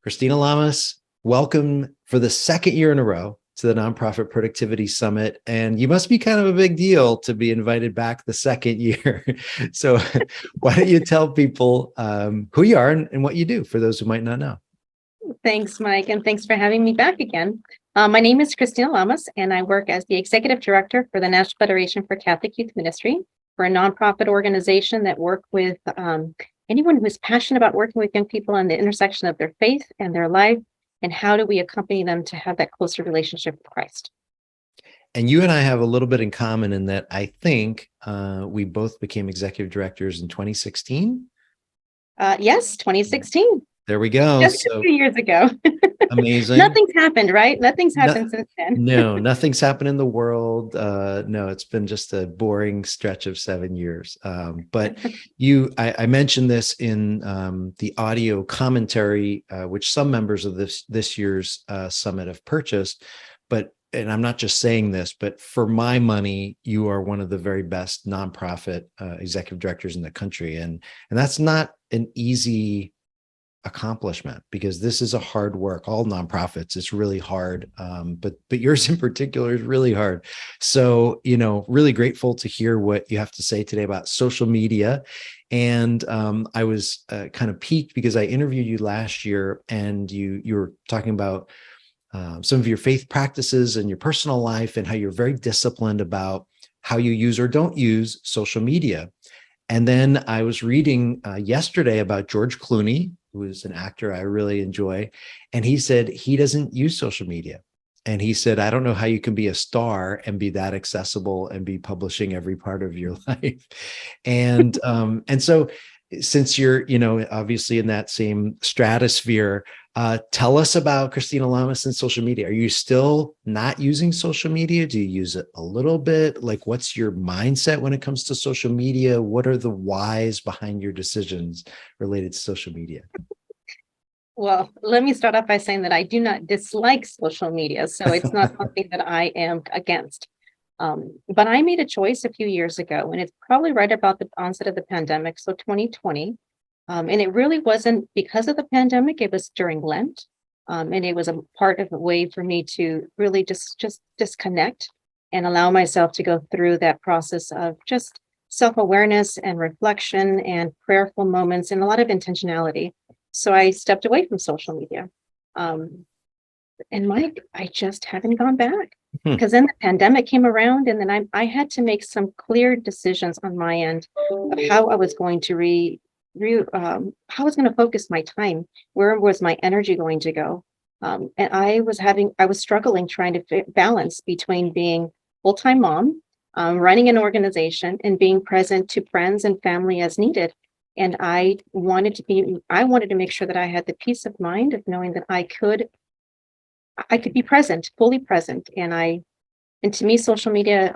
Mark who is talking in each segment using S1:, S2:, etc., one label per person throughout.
S1: Christina Lamas, welcome for the second year in a row to the Nonprofit Productivity Summit. And you must be kind of a big deal to be invited back the second year. So why don't you tell people who you are and what you do for those who might not know?
S2: Thanks, Mike, and thanks for having me back again. My name is Christina Lamas, and I work as the Executive Director for the National Federation for Catholic Youth Ministry. We're a nonprofit organization that work with anyone who is passionate about working with young people on the intersection of their faith and their life, and how do we accompany them to have that closer relationship with Christ.
S1: And you and I have a little bit in common in that I think we both became executive directors in 2016.
S2: Yes, 2016.
S1: There we go.
S2: Just a few years ago.
S1: Amazing.
S2: Nothing's happened, right? Nothing's happened since then.
S1: No, nothing's happened in the world. No, it's been just a boring stretch of 7 years. But I mentioned this in the audio commentary, which some members of this year's summit have purchased. And I'm not just saying this, but for my money, you are one of the very best nonprofit executive directors in the country, and that's not an easy accomplishment, because this is a hard work. All nonprofits, it's really hard, but yours in particular is really hard. So, really grateful to hear what you have to say today about social media. And I was kind of piqued because I interviewed you last year, and you were talking about some of your faith practices and your personal life, and how you're very disciplined about how you use or don't use social media. And then I was reading yesterday about George Clooney, who is an actor I really enjoy. And he said he doesn't use social media. And he said, I don't know how you can be a star and be that accessible and be publishing every part of your life. And so since you're, obviously in that same stratosphere, tell us about Christina Lamas and social media. Are you still not using social media? Do you use it a little bit? Like, what's your mindset when it comes to social media? What are the whys behind your decisions related to social media?
S2: Well, let me start off by saying that I do not dislike social media, so it's not something that I am against. But I made a choice a few years ago, and it's probably right about the onset of the pandemic, so 2020. And it really wasn't because of the pandemic, it was during Lent. And it was a part of a way for me to really just disconnect and allow myself to go through that process of just self-awareness and reflection and prayerful moments and a lot of intentionality. So I stepped away from social media. And Mike, I just haven't gone back, because then the pandemic came around, and then I had to make some clear decisions on my end of how I was going to how I was going to focus my time. Where was my energy going to go? And I was struggling trying to balance between being full-time mom, running an organization, and being present to friends and family as needed. And I wanted to make sure that I had the peace of mind of knowing that I could be present, fully present. And to me, social media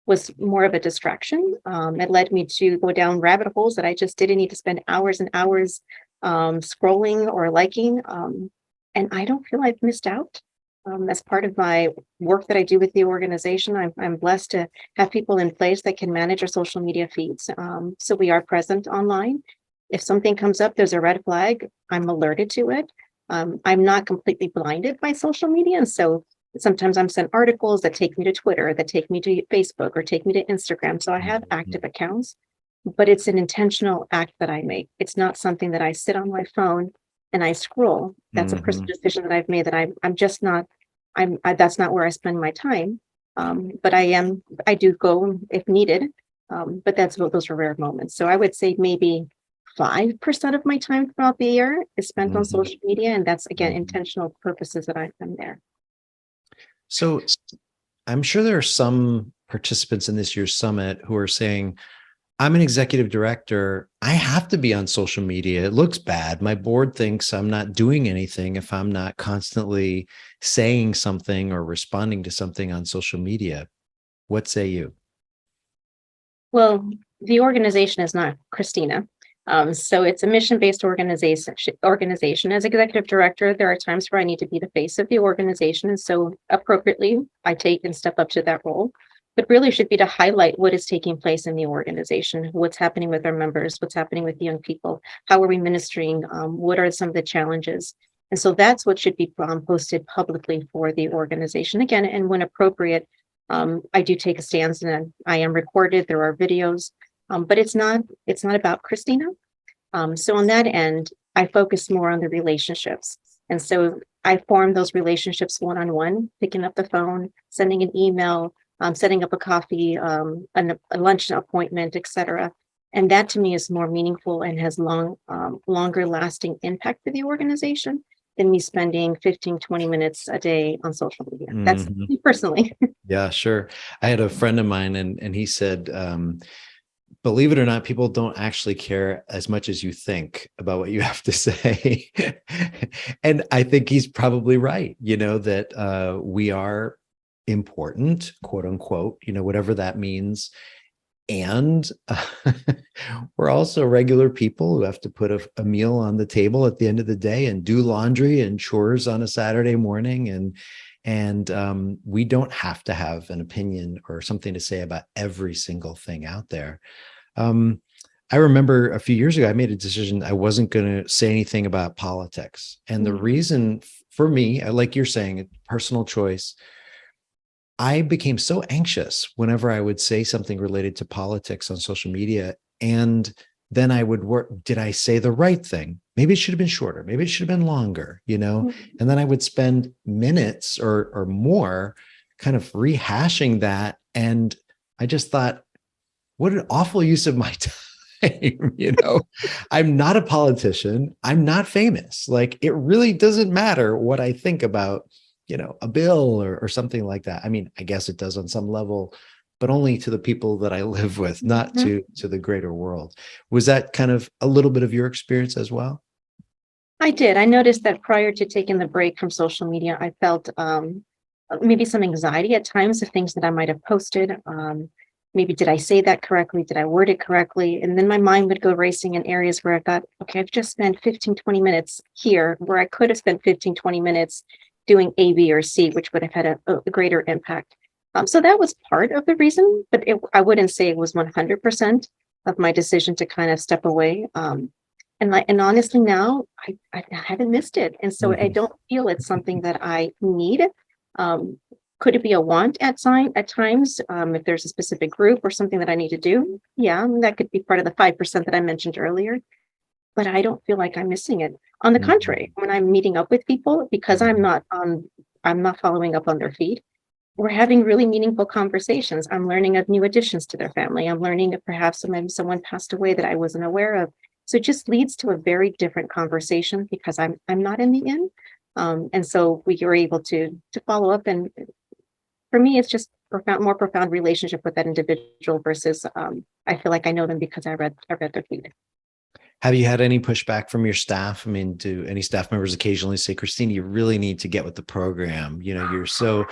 S2: was more of a distraction. It led me to go down rabbit holes that I just didn't need to spend hours and hours scrolling or liking. And I don't feel I've missed out. As part of my work that I do with the organization, I'm blessed to have people in place that can manage our social media feeds. So we are present online. If something comes up, there's a red flag, I'm alerted to it. I'm not completely blinded by social media. And so sometimes I'm sent articles that take me to Twitter, that take me to Facebook, or take me to Instagram. So I have active accounts, but it's an intentional act that I make. It's not something that I sit on my phone and I scroll. That's a personal decision that I've made, that I'm just not, that's not where I spend my time. But I do go if needed. But those are rare moments. So I would say maybe 5% of my time throughout the year is spent on social media. And that's, again, intentional purposes that I've done there.
S1: So I'm sure there are some participants in this year's summit who are saying, I'm an executive director. I have to be on social media. It looks bad. My board thinks I'm not doing anything if I'm not constantly saying something or responding to something on social media. What say you?
S2: Well, the organization is not Christina. So it's a mission-based organization. As executive director, there are times where I need to be the face of the organization. And so appropriately, I take and step up to that role. But really should be to highlight what is taking place in the organization, what's happening with our members, what's happening with young people, how are we ministering, what are some of the challenges. And so that's what should be posted publicly for the organization again. And when appropriate, I do take a stance, and I am recorded. There are videos, but it's not about Christina. So on that end, I focus more on the relationships. And so I form those relationships one-on-one, picking up the phone, sending an email, setting up a coffee, a lunch appointment, etc. And that to me is more meaningful and has longer lasting impact for the organization than me spending 15, 20 minutes a day on social media. That's me personally.
S1: Yeah, sure. I had a friend of mine, and he said, believe it or not, people don't actually care as much as you think about what you have to say. And I think he's probably right, that we are important, quote unquote, whatever that means. And we're also regular people who have to put a meal on the table at the end of the day and do laundry and chores on a Saturday morning. And we don't have to have an opinion or something to say about every single thing out there. I remember a few years ago, I made a decision. I wasn't going to say anything about politics. And the reason for me, like you're saying, a personal choice, I became so anxious whenever I would say something related to politics on social media. And then I would work, did I say the right thing? Maybe it should have been shorter. Maybe it should have been longer, And then I would spend minutes or more kind of rehashing that. And I just thought, what an awful use of my time. I'm not a politician. I'm not famous. Like, it really doesn't matter what I think about, a bill or something like that. I mean, I guess it does on some level, but only to the people that I live with, not to the greater world. Was that kind of a little bit of your experience as well?
S2: I did. I noticed that prior to taking the break from social media, I felt maybe some anxiety at times of things that I might have posted. Maybe did I say that correctly? Did I word it correctly? And then my mind would go racing in areas where I thought, okay, I've just spent 15, 20 minutes here where I could have spent 15, 20 minutes doing A, B, or C, which would have had a greater impact. So that was part of the reason, but I wouldn't say it was 100% of my decision to kind of step away. And honestly, now I haven't missed it. And so I don't feel it's something that I need. Could it be a want at times? If there's a specific group or something that I need to do? Yeah, that could be part of the 5% that I mentioned earlier. But I don't feel like I'm missing it. On the contrary, when I'm meeting up with people, because I'm not following up on their feed, we're having really meaningful conversations. I'm learning of new additions to their family. I'm learning if perhaps maybe someone passed away that I wasn't aware of. So it just leads to a very different conversation because I'm not in the in. And so we are able to follow up. And for me, it's just more profound relationship with that individual versus I feel like I know them because I read their feed.
S1: Have you had any pushback from your staff? I mean, do any staff members occasionally say, Christina, you really need to get with the program? You're so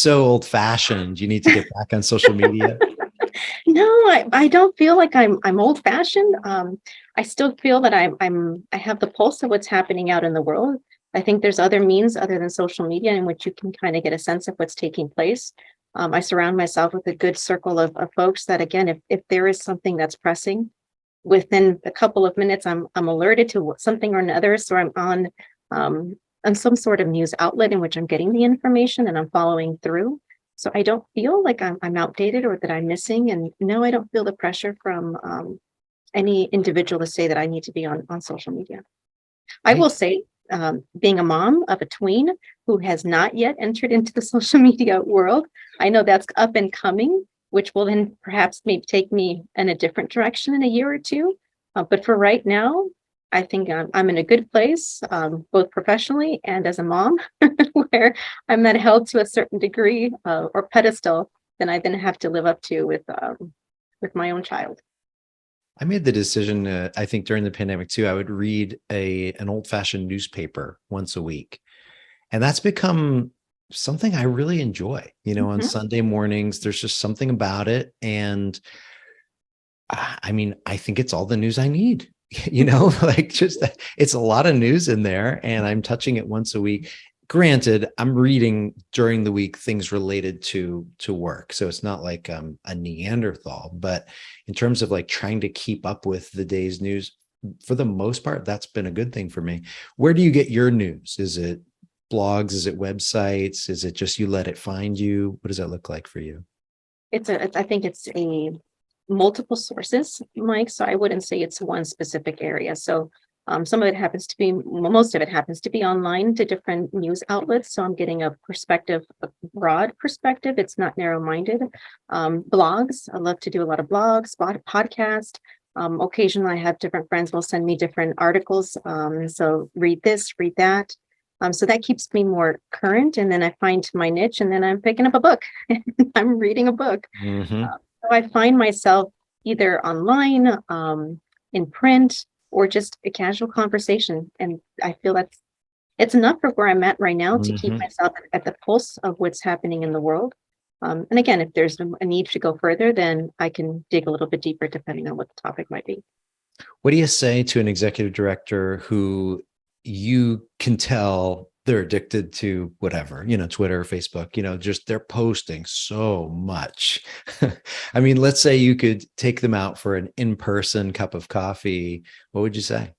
S1: old fashioned. You need to get back on social media.
S2: No, I don't feel like I'm old fashioned. I still feel that I have the pulse of what's happening out in the world. I think there's other means other than social media in which you can kind of get a sense of what's taking place. I surround myself with a good circle of folks that, again, if there is something that's pressing, within a couple of minutes, I'm alerted to something or another. So I'm on some sort of news outlet in which I'm getting the information and I'm following through. So I don't feel like I'm outdated or that I'm missing. And no, I don't feel the pressure from any individual to say that I need to be on social media. I will say, being a mom of a tween who has not yet entered into the social media world, I know that's up and coming, which will then perhaps maybe take me in a different direction in a year or two. But for right now, I think I'm in a good place, both professionally and as a mom, where I'm not held to a certain degree or pedestal than I then have to live up to with my own child.
S1: I made the decision, I think during the pandemic too, I would read an old-fashioned newspaper once a week. And that's become something I really enjoy. On Sunday mornings, there's just something about it. And I mean, I think it's all the news I need, like it's a lot of news in there and I'm touching it once a week. Granted, I'm reading during the week things related to work. So it's not like a Neanderthal, but in terms of like trying to keep up with the day's news, for the most part, that's been a good thing for me. Where do you get your news? Is it blogs? Is it websites? Is it just you let it find you? What does that look like for you?
S2: I think it's a multiple sources, Mike. So I wouldn't say it's one specific area. So some of it happens to be, most of it happens to be online to different news outlets. So I'm getting a perspective, a broad perspective. It's not narrow-minded. Blogs, I love to do a lot of blogs, podcast. Occasionally I have different friends will send me different articles. So read this, read that. So that keeps me more current. And then I find my niche and then I'm picking up a book. I'm reading a book.
S1: Mm-hmm.
S2: So I find myself either online, in print, or just a casual conversation. And I feel that's it's enough for where I'm at right now to keep
S1: Mm-hmm.
S2: myself at the pulse of what's happening in the world. And again, if there's a need to go further, then I can dig a little bit deeper depending on what the topic might be.
S1: What do you say to an executive director who you can tell they're addicted to whatever, Twitter, Facebook, just they're posting so much. I mean, let's say you could take them out for an in-person cup of coffee. What would you say?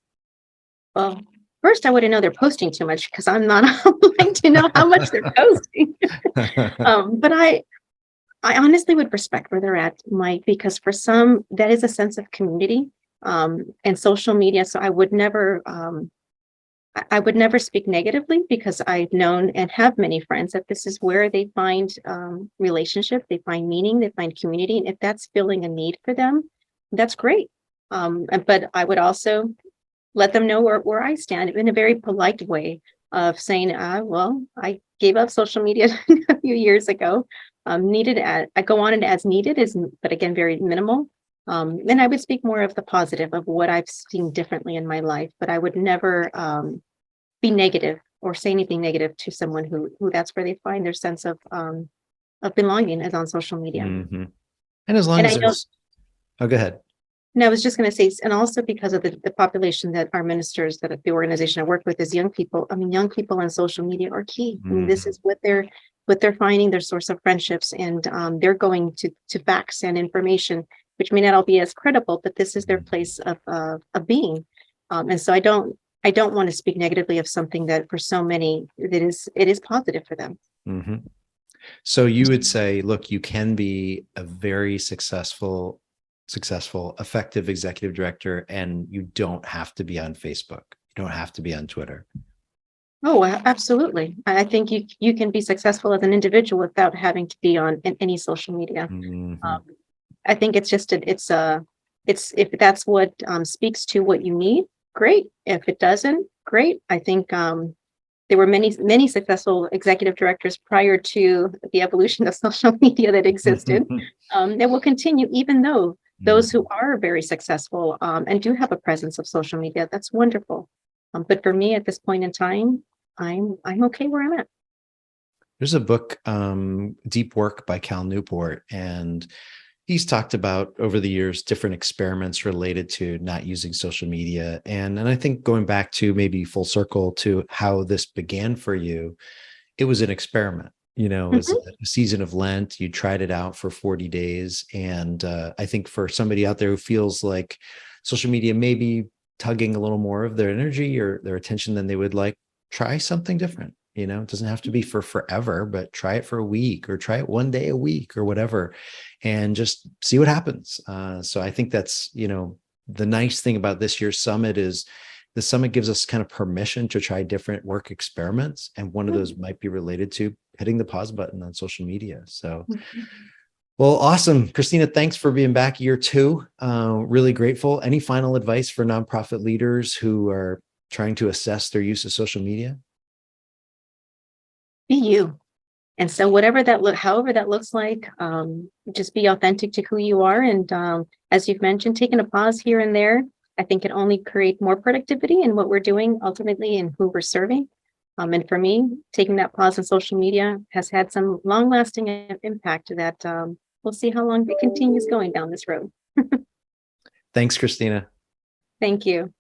S2: Well, first I wouldn't know they're posting too much because I'm not online to know how much they're posting. But I honestly would respect where they're at, Mike, because for some that is a sense of community, and social media. So I would never speak negatively because I've known and have many friends that this is where they find relationship, they find meaning, they find community. And if that's filling a need for them, that's great. But I would also let them know where I stand in a very polite way of saying, well, I gave up social media a few years ago. I go on it as needed, but again, very minimal. And I would speak more of the positive of what I've seen differently in my life, but I would never be negative or say anything negative to someone who that's where they find their sense of belonging is on social media.
S1: Mm-hmm. And as long
S2: And
S1: as
S2: I know,
S1: there's, oh, go ahead.
S2: no, I was just going to say, and also because of the population that our ministers, that the organization I work with is young people. I mean, young people on social media are key. I mean, this is what they're finding their source of friendships, and they're going to facts and information, which may not all be as credible, but this is their place of being. And so I don't want to speak negatively of something that for so many it is positive for them.
S1: Mm-hmm. So you would say, look, you can be a very successful, effective executive director, and you don't have to be on Facebook. You don't have to be on Twitter.
S2: Oh, absolutely. I think you can be successful as an individual without having to be on any social media.
S1: Mm-hmm.
S2: I think it's just it's if that's what speaks to what you need, great. If it doesn't, great. I think there were many successful executive directors prior to the evolution of social media that existed, that will continue, even though those who are very successful and do have a presence of social media, that's wonderful. But for me at this point in time, I'm okay where I'm at.
S1: There's a book, Deep Work by Cal Newport, and he's talked about over the years different experiments related to not using social media. And I think going back to maybe full circle to how this began for you, it was an experiment. It was a season of Lent. You tried it out for 40 days. And I think for somebody out there who feels like social media may be tugging a little more of their energy or their attention than they would like, try something different. It doesn't have to be for forever, but try it for a week or try it one day a week or whatever, and just see what happens. So I think that's, the nice thing about this year's summit is the summit gives us kind of permission to try different work experiments. And one of those might be related to hitting the pause button on social media. So, well, awesome. Christina, thanks for being back year two. Really grateful. Any final advice for nonprofit leaders who are trying to assess their use of social media?
S2: Be you. And so however that looks like, just be authentic to who you are. And as you've mentioned, taking a pause here and there, I think can only create more productivity in what we're doing ultimately and who we're serving. And for me, taking that pause on social media has had some long lasting impact that we'll see how long it continues going down this road.
S1: Thanks, Christina.
S2: Thank you.